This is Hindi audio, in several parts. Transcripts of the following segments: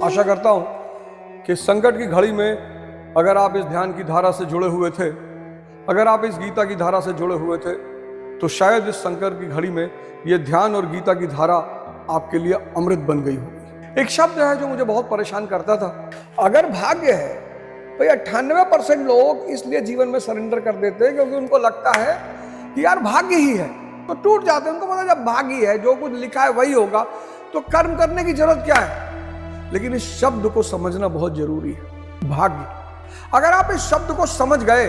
आशा करता हूं कि संकट की घड़ी में अगर आप इस ध्यान की धारा से जुड़े हुए थे, अगर आप इस गीता की धारा से जुड़े हुए थे, तो शायद इस संकट की घड़ी में यह ध्यान और गीता की धारा आपके लिए अमृत बन गई होगी। एक शब्द है जो मुझे बहुत परेशान करता था, अगर भाग्य है। भाई 98% लोग इसलिए जीवन में सरेंडर कर देते हैं क्योंकि उनको लगता है कि यार भाग्य ही है, तो टूट जाते हैं। उनको पता जब भाग्य है, जो कुछ लिखा है वही होगा, तो कर्म करने की जरूरत क्या है। लेकिन इस शब्द को समझना बहुत जरूरी है, भाग्य। अगर आप इस शब्द को समझ गए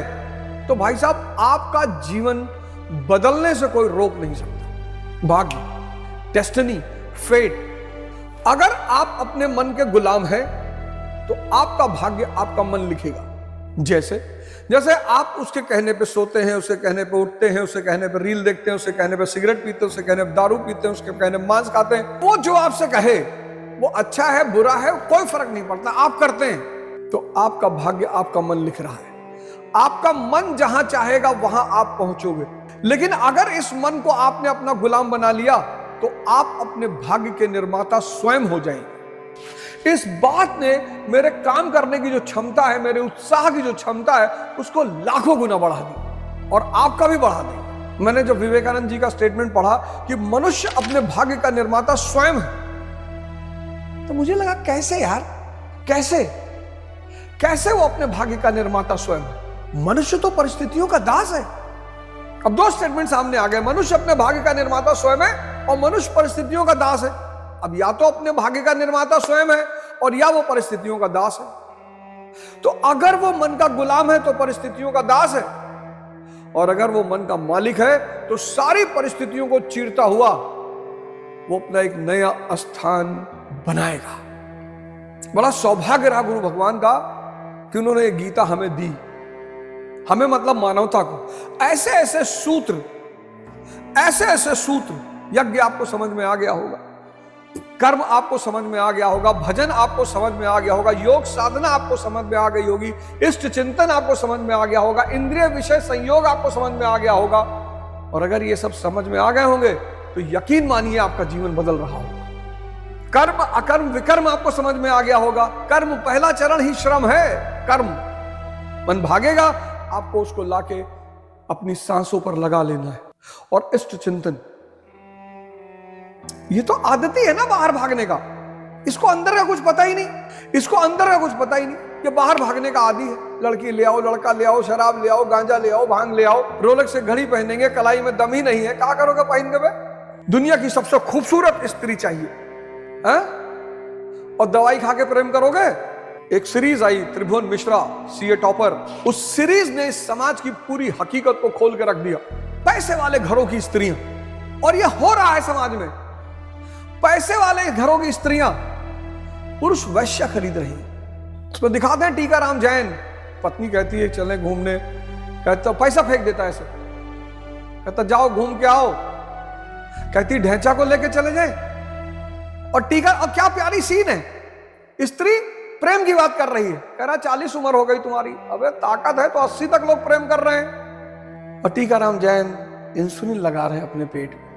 तो भाई साहब आपका जीवन बदलने से कोई रोक नहीं सकता। भाग्य, डेस्टिनी, फेट। अगर आप अपने मन के गुलाम हैं तो आपका भाग्य आपका मन लिखेगा। जैसे आप उसके कहने पे सोते हैं, उसके कहने पे उठते हैं, उसके कहने पे रील देखते हैं, उसके कहने पे सिगरेट पीते हैं, उसके कहने पे दारू पीते हैं, उसके कहने पे मांस खाते हैं। वो जो आपसे कहे वो अच्छा है बुरा है कोई फर्क नहीं पड़ता, आप करते हैं, तो आपका भाग्य आपका मन लिख रहा है। आपका मन जहां चाहेगा वहां आप पहुंचोगे। लेकिन अगर इस मन को आपने अपना गुलाम बना लिया तो आप अपने भाग्य के निर्माता स्वयं हो जाएंगे। इस बात ने मेरे काम करने की जो क्षमता है, मेरे उत्साह की जो क्षमता है, उसको लाखों गुना बढ़ा दी और आपका भी बढ़ा दी। मैंने जब विवेकानंद जी का स्टेटमेंट पढ़ा कि मनुष्य अपने भाग्य का निर्माता स्वयं है, तो मुझे लगा कैसे यार, कैसे वो अपने भाग्य का निर्माता स्वयं है। मनुष्य तो परिस्थितियों का दास है। अब दो स्टेटमेंट सामने आ गए, मनुष्य अपने भाग्य का निर्माता स्वयं है और मनुष्य परिस्थितियों का दास है। अब या तो अपने भाग्य का निर्माता स्वयं है और या वो परिस्थितियों का दास है। तो अगर वो मन का गुलाम है तो परिस्थितियों का दास है, और अगर वो मन का मालिक है तो सारी परिस्थितियों को चीरता हुआ वो अपना एक नया स्थान बनाएगा। बड़ा सौभाग्य रहा गुरु भगवान का कि उन्होंने ये गीता हमें दी, हमें मतलब मानवता को। ऐसे ऐसे सूत्र, यज्ञ आपको समझ में आ गया होगा, कर्म आपको समझ में आ गया होगा, भजन आपको समझ में आ गया होगा, योग साधना आपको समझ में आ गई होगी, इष्ट चिंतन आपको समझ में आ गया होगा, इंद्रिय विषय संयोग आपको समझ में आ गया होगा। और अगर ये सब समझ में आ गए होंगे तो यकीन मानिए आपका जीवन बदल रहा होगा। कर्म अकर्म विकर्म आपको समझ में आ गया होगा। कर्म पहला चरण ही श्रम है। कर्म मन भागेगा, आपको उसको लाके अपनी सांसों पर लगा लेना है। और इष्ट चिंतन, ये तो आदत ही है ना बाहर भागने का। इसको अंदर का कुछ पता ही नहीं, ये बाहर भागने का आदी है। लड़की ले आओ, लड़का ले आओ, शराब ले आओ, गांजा ले आओ, भांग ले आओ, रोलेक्स से घड़ी पहनेंगे, कलाई में दम ही नहीं है, क्या करोगे पहन के? दुनिया की सबसे खूबसूरत स्त्री चाहिए है? और दवाई खा के प्रेम करोगे? एक सीरीज आई त्रिभुवन मिश्रा सीए टॉपर, उस सीरीज ने इस समाज की पूरी हकीकत को खोल के रख दिया। पैसे वाले घरों की स्त्रियां, और यह हो रहा है समाज में, पैसे वाले घरों की स्त्रियां पुरुष वैश्य खरीद रही हैं। उसमें दिखाते हैं टीकाराम जैन, पत्नी कहती है चले घूमने, कहता पैसा फेंक देता है ऐसे, कहता जाओ घूम के आओ, कहती ढैंचा को लेके चले जाए। और टीका, और क्या प्यारी सीन है, स्त्री प्रेम की बात कर रही है, कह रहा 40 उम्र हो गई तुम्हारी, अबे ताकत है तो 80 तक लोग प्रेम कर रहे हैं। और टीकाराम जैन इंसुलिन लगा रहे हैं अपने पेट में।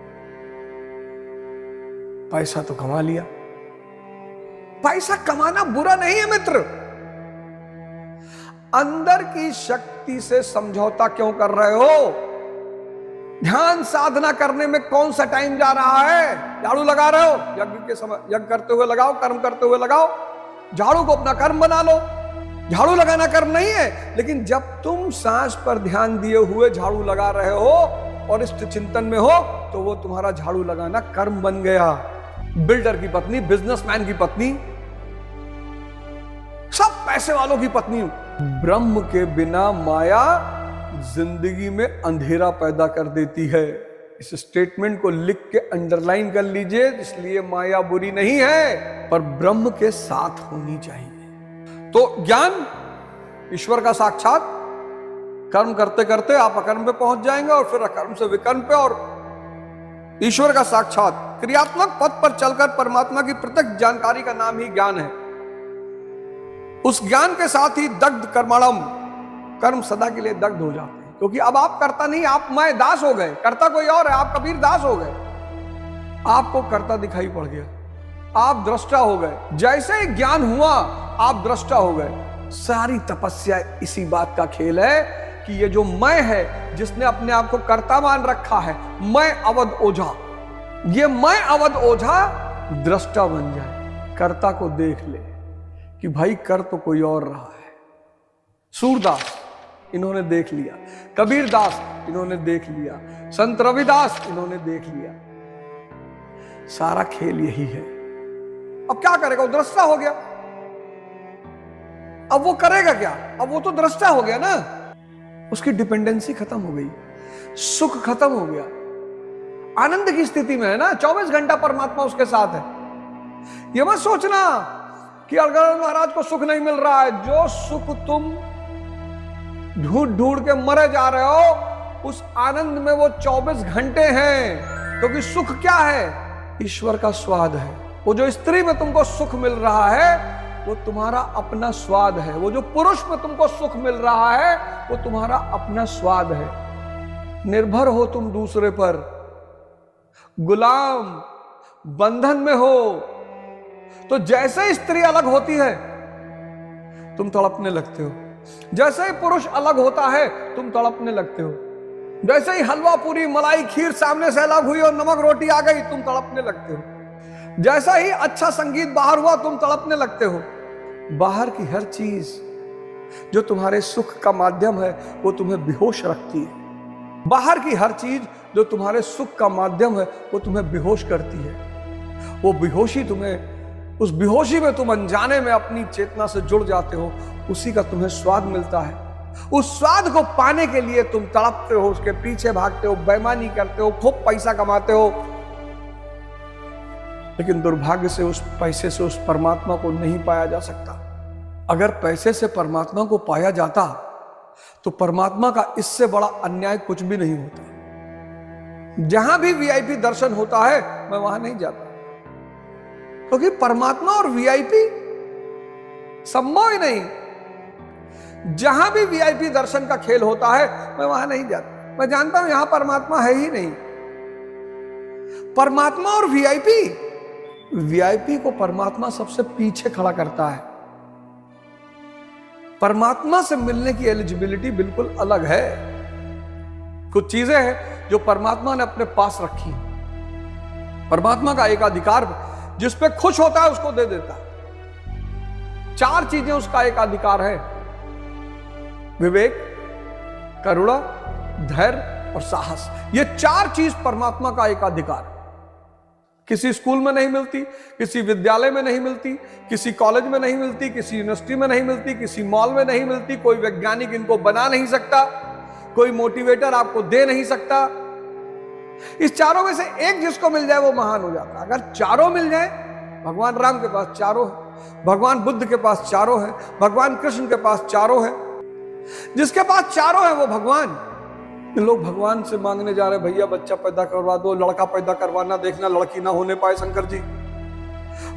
पैसा तो कमा लिया। पैसा कमाना बुरा नहीं है मित्र, अंदर की शक्ति से समझौता क्यों कर रहे हो? ध्यान साधना करने में कौन सा टाइम जा रहा है? झाड़ू लगा रहे हो, यज्ञ के समय यज्ञ करते हुए लगाओ, कर्म करते हुए लगाओ। झाड़ू को अपना कर्म बना लो। झाड़ू लगाना कर्म नहीं है, लेकिन जब तुम सांस पर ध्यान दिए हुए झाड़ू लगा रहे हो और इष्ट चिंतन में हो तो वो तुम्हारा झाड़ू लगाना कर्म बन गया। बिल्डर की पत्नी, बिजनेसमैन की पत्नी, सब पैसे वालों की पत्नी। ब्रह्म के बिना माया जिंदगी में अंधेरा पैदा कर देती है। इस स्टेटमेंट को लिख के अंडरलाइन कर लीजिए, इसलिए माया बुरी नहीं है पर ब्रह्म के साथ होनी चाहिए। तो ज्ञान ईश्वर का साक्षात, कर्म करते करते आप अकर्म पे पहुंच जाएंगे और फिर अकर्म से विकर्म पे, और ईश्वर का साक्षात क्रियात्मक पथ पर चलकर परमात्मा की प्रत्यक्ष जानकारी का नाम ही ज्ञान है। उस ज्ञान के साथ ही दग्ध कर्मणम, कर्म सदा के लिए दग्ध हो जाते हैं, क्योंकि अब आप करता नहीं, आप मैं दास हो गए, करता कोई और है, आप कबीर दास हो गए। आपको कर्ता दिखाई पड़ गया, आप दृष्टा हो गए। जैसे ही ज्ञान हुआ आप दृष्टा हो गए। सारी तपस्या इसी बात का खेल है कि ये जो मैं है, जिसने अपने आप को कर्ता मान रखा है, मैं अवध ओझा, ये मैं अवध ओझा दृष्टा बन जाए, कर्ता को देख ले कि भाई कर तो कोई और रहा है। सूरदास इन्होंने देख लिया, कबीरदास इन्होंने देख लिया, संत रविदास इन्होंने देख लिया। सारा खेल यही है। अब क्या करेगा? वो दृष्टा हो गया। अब वो करेगा क्या? अब वो तो दृष्टा हो गया ना, उसकी डिपेंडेंसी खत्म हो गई, सुख खत्म हो गया, आनंद की स्थिति में है ना, 24 घंटा परमात्मा उसके साथ है। ये मत सोचना कि अगर महाराज को सुख नहीं मिल रहा है। जो सुख तुम ढूंढ ढूंढ के मरे जा रहे हो, उस आनंद में वो 24 घंटे हैं। क्योंकि सुख क्या है? ईश्वर का स्वाद है। वो जो स्त्री में तुमको सुख मिल रहा है वो तुम्हारा अपना स्वाद है। वो जो पुरुष में तुमको सुख मिल रहा है वो तुम्हारा अपना स्वाद है। निर्भर हो तुम दूसरे पर, गुलाम बंधन में हो। तो जैसे स्त्री अलग होती है तुम तड़पने लगते हो, जैसे ही पुरुष अलग होता है तुम तड़पने लगते हो। जैसे ही हलवा पूरी मलाई खीर सामने से अलग हुई और नमक रोटी आ गई तुम तड़पने लगते हो। जैसा ही अच्छा संगीत बाहर हुआ तुम तड़पने लगते हो। बाहर की हर चीज जो तुम्हारे सुख का माध्यम है वो तुम्हें बेहोश रखती है। बाहर की हर चीज जो तुम्हारे सुख का माध्यम है वो तुम्हें बेहोश करती है। वो बेहोशी तुम्हें, उस बेहोशी में तुम अनजाने में अपनी चेतना से जुड़ जाते हो, उसी का तुम्हें स्वाद मिलता है। उस स्वाद को पाने के लिए तुम तड़पते हो, उसके पीछे भागते हो, बेईमानी करते हो, खूब पैसा कमाते हो। लेकिन दुर्भाग्य से उस पैसे से उस परमात्मा को नहीं पाया जा सकता। अगर पैसे से परमात्मा को पाया जाता तो परमात्मा का इससे बड़ा अन्याय कुछ भी नहीं होता। जहां भी वीआईपी दर्शन होता है मैं वहां नहीं जाता, क्योंकि परमात्मा और वीआईपी संभव ही नहीं। जहां भी वीआईपी दर्शन का खेल होता है मैं वहां नहीं जाता। मैं जानता हूं यहां परमात्मा है ही नहीं। परमात्मा और वीआईपी को परमात्मा सबसे पीछे खड़ा करता है। परमात्मा से मिलने की एलिजिबिलिटी बिल्कुल अलग है। कुछ चीजें हैं जो परमात्मा ने अपने पास रखी। परमात्मा का एक अधिकार जिस पे खुश होता है उसको दे देता है। 4 चीजें उसका एक अधिकार है: विवेक, करुणा, धैर्य और साहस। ये 4 चीज परमात्मा का एक अधिकार। किसी स्कूल में नहीं मिलती, किसी विद्यालय में नहीं मिलती, किसी कॉलेज में नहीं मिलती, किसी यूनिवर्सिटी में नहीं मिलती, किसी मॉल में नहीं मिलती। कोई वैज्ञानिक इनको बना नहीं सकता, कोई मोटिवेटर आपको दे नहीं सकता। इस 4 में से एक जिसको मिल जाए वो महान हो जाता है। अगर 4 मिल जाए, भगवान राम के पास 4 है, भगवान बुद्ध के पास 4 है, भगवान कृष्ण के पास 4 है। जिसके पास 4 है वो भगवान। लोग भगवान से मांगने जा रहे, भैया बच्चा पैदा करवा दो, लड़का पैदा करवाना, देखना लड़की ना होने पाए शंकर जी,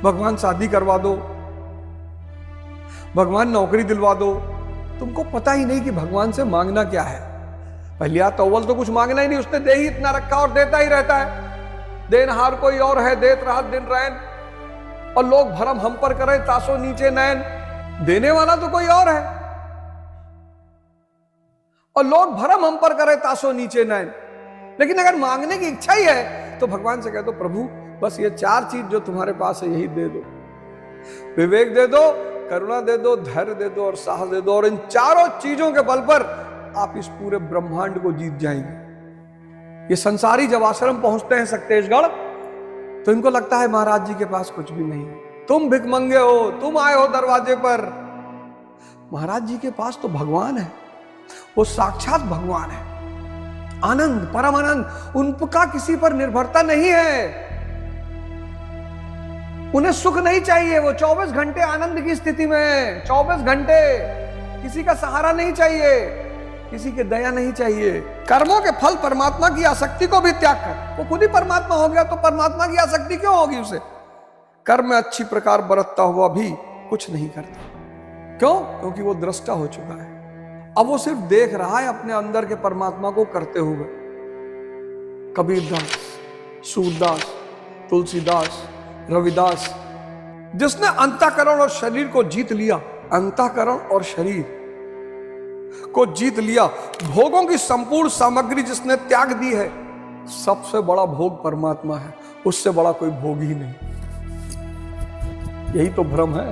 भगवान शादी करवा दो, भगवान नौकरी दिलवा दो। तुमको पता ही नहीं कि भगवान से मांगना क्या है। पहलिया तो अव्वल तो कुछ मांगना ही नहीं, उसने दे ही इतना रखा और देता ही रहता है। देनहार कोई और है, देत रात दिन रैन, और लोग भरम हम पर करे तासो नीचे नैन। देने वाला तो कोई और है और लोग भरम हम पर करे तासो नीचे नैन। लेकिन अगर मांगने की इच्छा ही है तो भगवान से कह दो, प्रभु बस ये 4 चीज जो तुम्हारे पास है यही दे दो। विवेक दे दो, करुणा दे दो, धैर्य दे दो और साहस दे दो। और इन 4 चीजों के बल पर आप इस पूरे ब्रह्मांड को जीत जाएंगे। ये संसारी जब आश्रम पहुंचते हैं सक्तेशगढ़ तो इनको लगता है महाराज जी के पास कुछ भी नहीं है, तुम भिखमंगे हो, तुम आए हो दरवाजे पर। महाराज जी के पास तो भगवान है, वो साक्षात भगवान है, आनंद, परम आनंद। उनका किसी पर निर्भरता नहीं है, उन्हें सुख नहीं चाहिए। वो 24 घंटे आनंद की स्थिति में, 24 घंटे किसी का सहारा नहीं चाहिए, किसी की दया नहीं चाहिए। कर्मों के फल परमात्मा की आसक्ति को भी त्याग कर, वो खुद ही परमात्मा हो गया तो परमात्मा की आसक्ति क्यों होगी उसे? कर्म में अच्छी प्रकार बरतता हुआ भी कुछ नहीं करता। क्यों? क्योंकि वो दृष्टा हो चुका है। अब वो सिर्फ देख रहा है अपने अंदर के परमात्मा को करते हुए। कबीरदास, सूरदास, तुलसीदास, रविदास, जिसने अंतःकरण और शरीर को जीत लिया, अंतःकरण और शरीर को जीत लिया, भोगों की संपूर्ण सामग्री जिसने त्याग दी है, सबसे बड़ा भोग परमात्मा है, उससे बड़ा कोई भोग ही नहीं। यही तो भ्रम है।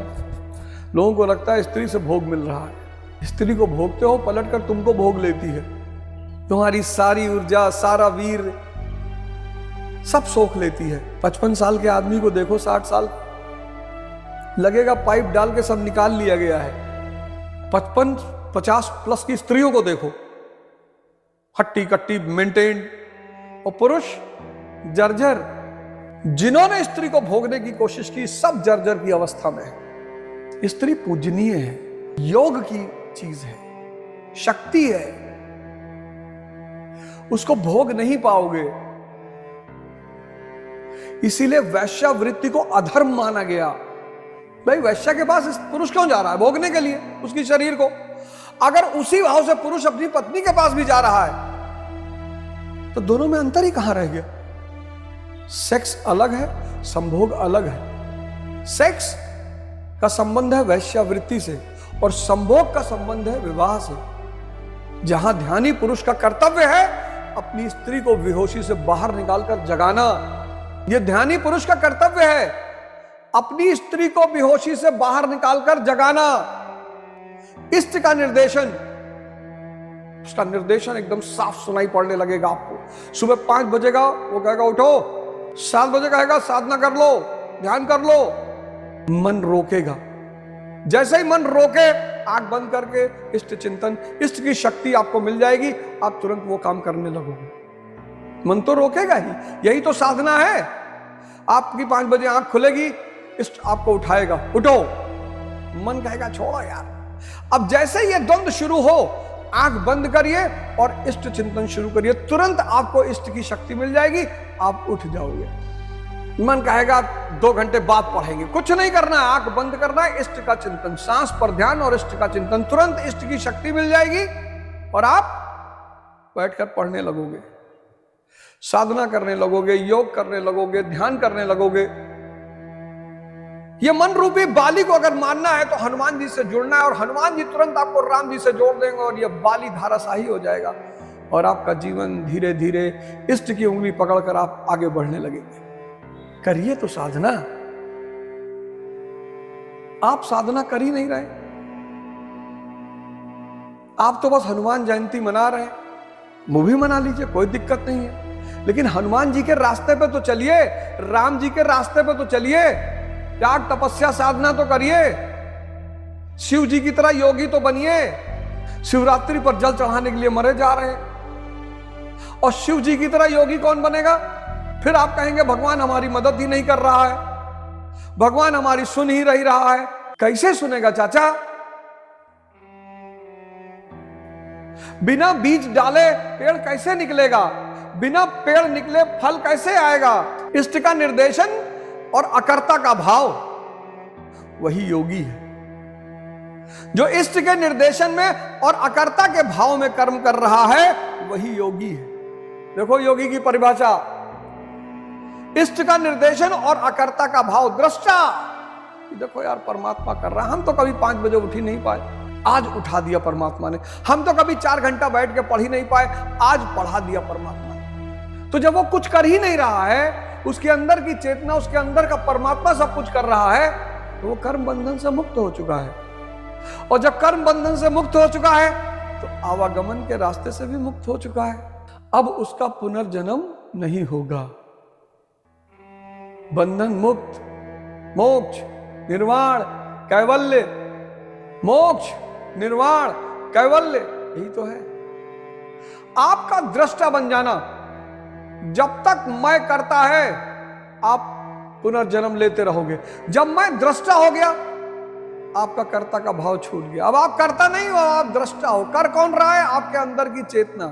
लोगों को लगता है स्त्री से भोग मिल रहा है। स्त्री को भोगते हो, पलटकर तुमको भोग लेती है। तुम्हारी सारी ऊर्जा, सारा वीर सब सोख लेती है। 55 साल के आदमी को देखो, 60 साल लगेगा पाइप डाल के सब निकाल लिया गया है। 55-50 प्लस की स्त्रियों को देखो, हट्टी कट्टी मेंटेन, और पुरुष जर्जर। जिन्होंने स्त्री को भोगने की कोशिश की, सब जर्जर की अवस्था में है। स्त्री पूजनीय है, योग की चीज है, शक्ति है, उसको भोग नहीं पाओगे। इसीलिए वैश्यावृत्ति को अधर्म माना गया। भाई वैश्या के पास पुरुष क्यों जा रहा है? भोगने के लिए उसकी शरीर को। अगर उसी भाव से पुरुष अपनी पत्नी के पास भी जा रहा है तो दोनों में अंतर ही कहां रह गया? सेक्स अलग है, संभोग अलग है। सेक्स का संबंध है वैश्यावृत्ति से और संभोग का संबंध है विवाह से। जहां ध्यानी पुरुष का कर्तव्य है अपनी स्त्री को बेहोशी से बाहर निकालकर जगाना। यह ध्यानी पुरुष का कर्तव्य है अपनी स्त्री को बेहोशी से बाहर निकालकर जगाना। इष्ट का निर्देशन, उसका निर्देशन एकदम साफ सुनाई पड़ने लगेगा आपको। सुबह 5 बजेगा, वो कहेगा उठो, 7 बजे कहेगा साधना कर लो, ध्यान कर लो। मन रोकेगा। जैसे ही मन रोके, आंख बंद करके इष्ट चिंतन, इष्ट की शक्ति आपको मिल जाएगी, आप तुरंत वो काम करने लगोगे। मन तो रोकेगा ही, यही तो साधना है। आपकी 5 बजे आंख खुलेगी, इष्ट आपको उठाएगा, उठो। मन कहेगा छोड़ो यार। अब जैसे ये द्वंद्व शुरू हो, आंख बंद करिए और इष्ट चिंतन शुरू करिए, तुरंत आपको इष्ट की शक्ति मिल जाएगी, आप उठ जाओगे। मन कहेगा 2 घंटे बाद पढ़ेंगे, कुछ नहीं करना है, आंख बंद करना है, इष्ट का चिंतन, सांस पर ध्यान और इष्ट का चिंतन, तुरंत इष्ट की शक्ति मिल जाएगी और आप बैठकर पढ़ने लगोगे, साधना करने लगोगे, योग करने लगोगे, ध्यान करने लगोगे। ये मन रूपी बाली को अगर मानना है तो हनुमान जी से जुड़ना है और हनुमान जी तुरंत आपको राम जी से जोड़ देंगे और ये बाली धाराशाही हो जाएगा और आपका जीवन धीरे धीरे इष्ट की उंगली पकड़कर आप आगे बढ़ने लगेंगे। करिए तो साधना। आप साधना कर ही नहीं रहे, आप तो बस हनुमान जयंती मना रहे हैं। वो भी मना लीजिए, कोई दिक्कत नहीं है, लेकिन हनुमान जी के रास्ते पे तो चलिए, राम जी के रास्ते पे तो चलिए, त्याग तपस्या साधना तो करिए, शिव जी की तरह योगी तो बनिए। शिवरात्रि पर जल चढ़ाने के लिए मरे जा रहे हैं और शिव जी की तरह योगी कौन बनेगा? फिर आप कहेंगे भगवान हमारी मदद ही नहीं कर रहा है, भगवान हमारी सुन ही नहीं रहा है। कैसे सुनेगा चाचा? बिना बीज डाले पेड़ कैसे निकलेगा? बिना पेड़ निकले फल कैसे आएगा? इष्ट का निर्देशन और अकर्ता का भाव, वही योगी है। जो इष्ट के निर्देशन में और अकर्ता के भाव में कर्म कर रहा है वही योगी है। देखो योगी की परिभाषा, इष्ट का निर्देशन और अकर्ता का भाव, दृष्टा। देखो यार परमात्मा कर रहा है, हम तो कभी 5 बजे उठ ही नहीं पाए, आज उठा दिया परमात्मा ने। हम तो कभी 4 घंटा बैठ के पढ़ ही नहीं पाए, आज पढ़ा दिया परमात्मा ने। तो जब वो कुछ कर ही नहीं रहा है, उसके अंदर की चेतना, उसके अंदर का परमात्मा सब कुछ कर रहा है, तो वो कर्म बंधन से मुक्त हो चुका है। और जब कर्म बंधन से मुक्त हो चुका है तो आवागमन के रास्ते से भी मुक्त हो चुका है। अब उसका पुनर्जन्म नहीं होगा। बंधन मुक्त, मोक्ष, निर्वाण, कैवल्य, मोक्ष, निर्वाण, कैवल्य, यही तो है। आपका दृष्टा बन जाना, जब तक मैं करता है आप पुनर्जन्म लेते रहोगे। जब मैं दृष्टा हो गया, आपका कर्ता का भाव छूट गया। अब आप कर्ता नहीं हो, आप दृष्टा हो। कर कौन रहा है? आपके अंदर की चेतना।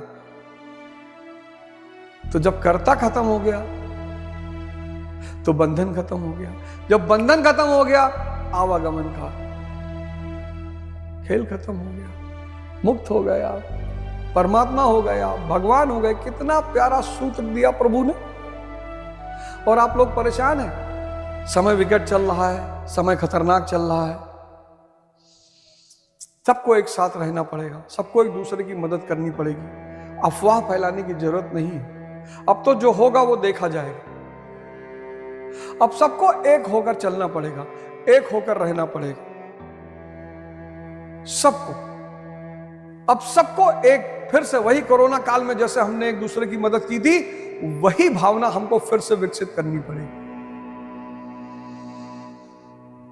तो जब कर्ता खत्म हो गया तो बंधन खत्म हो गया। जब बंधन खत्म हो गया, आवागमन का खेल खत्म हो गया, मुक्त हो गए आप, परमात्मा हो गए आप, भगवान हो गए। कितना प्यारा सूत्र दिया प्रभु ने, और आप लोग परेशान हैं। समय विकट चल रहा है, समय खतरनाक चल रहा है। सबको एक साथ रहना पड़ेगा, सबको एक दूसरे की मदद करनी पड़ेगी। अफवाह फैलाने की जरूरत नहीं है। अब तो जो होगा वो देखा जाएगा। अब सबको एक होकर चलना पड़ेगा, एक होकर रहना पड़ेगा सबको। अब सबको एक, फिर से वही कोरोना काल में जैसे हमने एक दूसरे की मदद की थी, वही भावना हमको फिर से विकसित करनी पड़ेगी।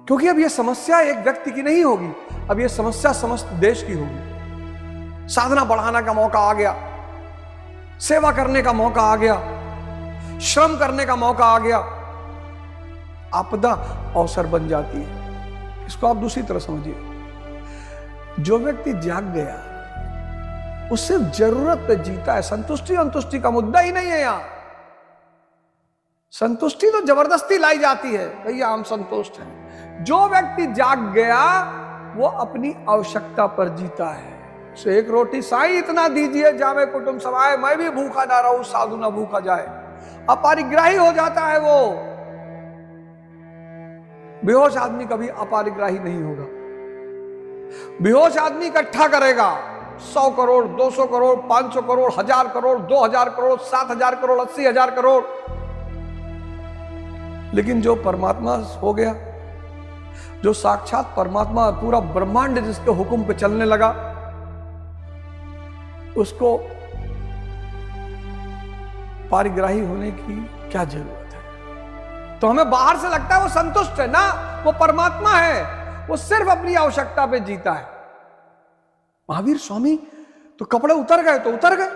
क्योंकि अब यह समस्या एक व्यक्ति की नहीं होगी, अब यह समस्या समस्त देश की होगी। साधना बढ़ाने का मौका आ गया, सेवा करने का मौका आ गया, श्रम करने का मौका आ गया। आपदा अवसर बन जाती है। इसको आप दूसरी तरह समझिए। जो व्यक्ति जाग गया वो सिर्फ जरूरत पे जीता है। संतुष्टि अंतुष्टि का मुद्दा ही नहीं है यहां। संतुष्टि तो जबरदस्ती लाई जाती है, भैया हम संतुष्ट हैं। जो व्यक्ति जाग गया वो अपनी आवश्यकता पर जीता है। उसे एक रोटी साई इतना दीजिए जामे कुटुंब समाए, मैं भी भूखा ना रहूं साधु ना भूखा जाए। अपरिग्राही हो जाता है वो। बेहोश आदमी कभी अपरिग्राही नहीं होगा। बेहोश आदमी इकट्ठा करेगा 100 करोड़, 200 करोड़, 500 करोड़, 1000 करोड़, 2000 करोड़, 7000 करोड़, 80,000 करोड़। लेकिन जो परमात्मा हो गया, जो साक्षात परमात्मा, पूरा ब्रह्मांड जिसके हुक्म पे चलने लगा, उसको परिग्राही होने की क्या जरूरत है? तो हमें बाहर से लगता है वो संतुष्ट है ना, वो परमात्मा है, वो सिर्फ अपनी आवश्यकता पे जीता है। महावीर स्वामी तो कपड़े उतर गए तो उतर गए,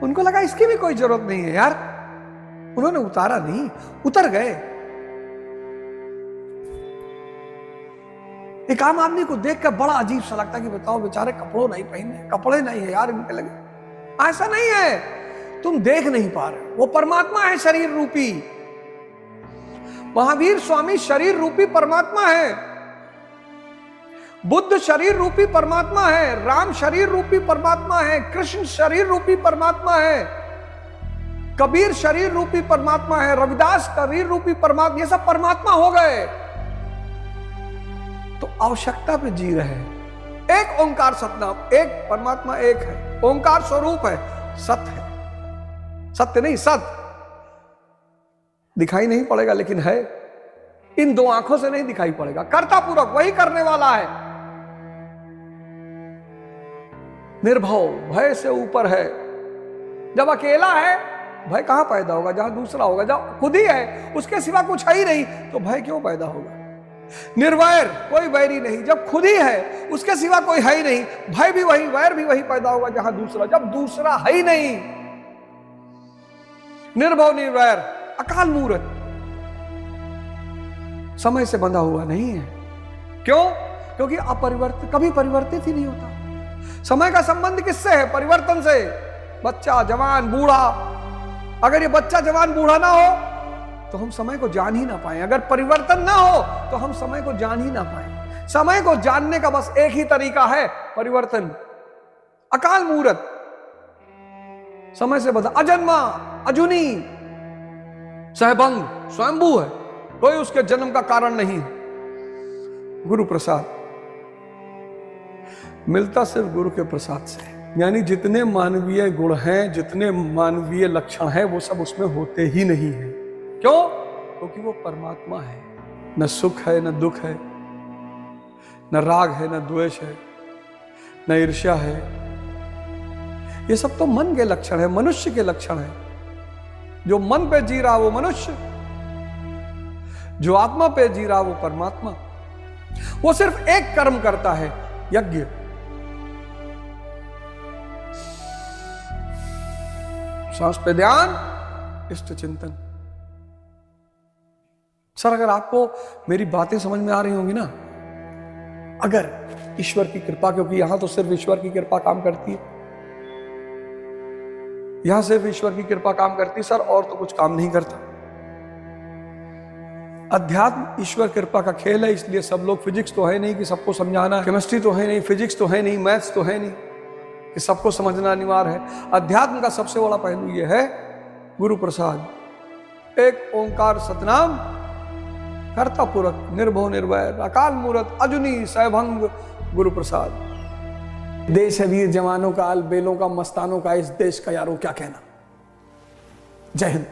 उनको लगा इसकी भी कोई जरूरत नहीं है यार, उन्होंने उतारा नहीं, उतर गए। एक आम आदमी को देखकर बड़ा अजीब सा लगता कि बताओ बेचारे कपड़ों नहीं पहने, कपड़े नहीं है यार इनके लगे। ऐसा नहीं है, तुम देख नहीं पा रहे, वो परमात्मा है शरीर रूपी। महावीर स्वामी शरीर रूपी परमात्मा है, बुद्ध शरीर रूपी परमात्मा है, राम शरीर रूपी परमात्मा है, कृष्ण शरीर रूपी परमात्मा है, कबीर शरीर रूपी परमात्मा है, रविदास शरीर रूपी परमात्मा, ये सब परमात्मा हो गए। तो आवश्यकता पे जी रहे हैं। एक ओंकार सतनाम, एक परमात्मा एक है, ओंकार स्वरूप है, सत्य है। सत्य नहीं सत, दिखाई नहीं पड़ेगा लेकिन है। इन दो आंखों से नहीं दिखाई पड़ेगा, कर्ता पूर्वक वही करने वाला है। निर्भव, भय से ऊपर है। जब अकेला है भय कहां पैदा होगा? जहां दूसरा होगा। जब खुद ही है, उसके सिवा कुछ है ही नहीं, तो भय क्यों पैदा होगा? निर्वैर, कोई वैरी नहीं। जब खुद ही है, उसके सिवा कोई है ही नहीं, भय भी वही, वैर भी वही पैदा होगा जहां दूसरा। जब दूसरा है ही नहीं, निर्भव निर्वैर, अकाल मूर्त, समय से बंधा हुआ नहीं है। क्यों? क्योंकि अपरिवर्तित, कभी परिवर्तित ही नहीं होता। समय का संबंध किससे है? परिवर्तन से। बच्चा, जवान, बूढ़ा। अगर ये बच्चा, जवान, बूढ़ा ना हो तो हम समय को जान ही ना पाए। अगर परिवर्तन ना हो तो हम समय को जान ही ना पाए। समय को जानने का बस एक ही तरीका है, परिवर्तन। अकाल मूर्त, समय से बंधा, अजन्मा, अजुनी, सहभंग, स्वयंभू है, कोई उसके जन्म का कारण नहीं है। गुरु प्रसाद मिलता सिर्फ गुरु के प्रसाद से। यानी जितने मानवीय गुण हैं, जितने मानवीय लक्षण हैं, वो सब उसमें होते ही नहीं है। क्यों? क्योंकि वो परमात्मा है। न सुख है, न दुख है, न राग है, न द्वेष है, न ईर्ष्या है। ये सब तो मन के लक्षण है, मनुष्य के लक्षण है। जो मन पे जी रहा वो मनुष्य, जो आत्मा पे जी रहा वो परमात्मा। वो सिर्फ एक कर्म करता है, यज्ञ। सांस पे ध्यान, इष्ट चिंतन। सर अगर आपको मेरी बातें समझ में आ रही होंगी ना, अगर ईश्वर की कृपा, क्योंकि यहां तो सिर्फ ईश्वर की कृपा काम करती है, यहां सिर्फ ईश्वर की कृपा काम करती है सर, और तो कुछ काम नहीं करता। अध्यात्म ईश्वर कृपा का खेल है, इसलिए सब लोग, फिजिक्स तो है नहीं कि सबको समझाना, केमिस्ट्री तो है नहीं, फिजिक्स तो है नहीं, मैथ्स तो है नहीं कि सबको समझना अनिवार्य है। अध्यात्म का सबसे बड़ा पहलू यह है गुरु प्रसाद। एक ओंकार सतनाम कर्ता पुरख निर्भव निर्वैर अकाल मूरत अजुनी सैभंग गुरु प्रसाद। देश है वीर जवानों का, अलबेलों का, मस्तानों का, इस देश का यारों क्या कहना। जय हिंद।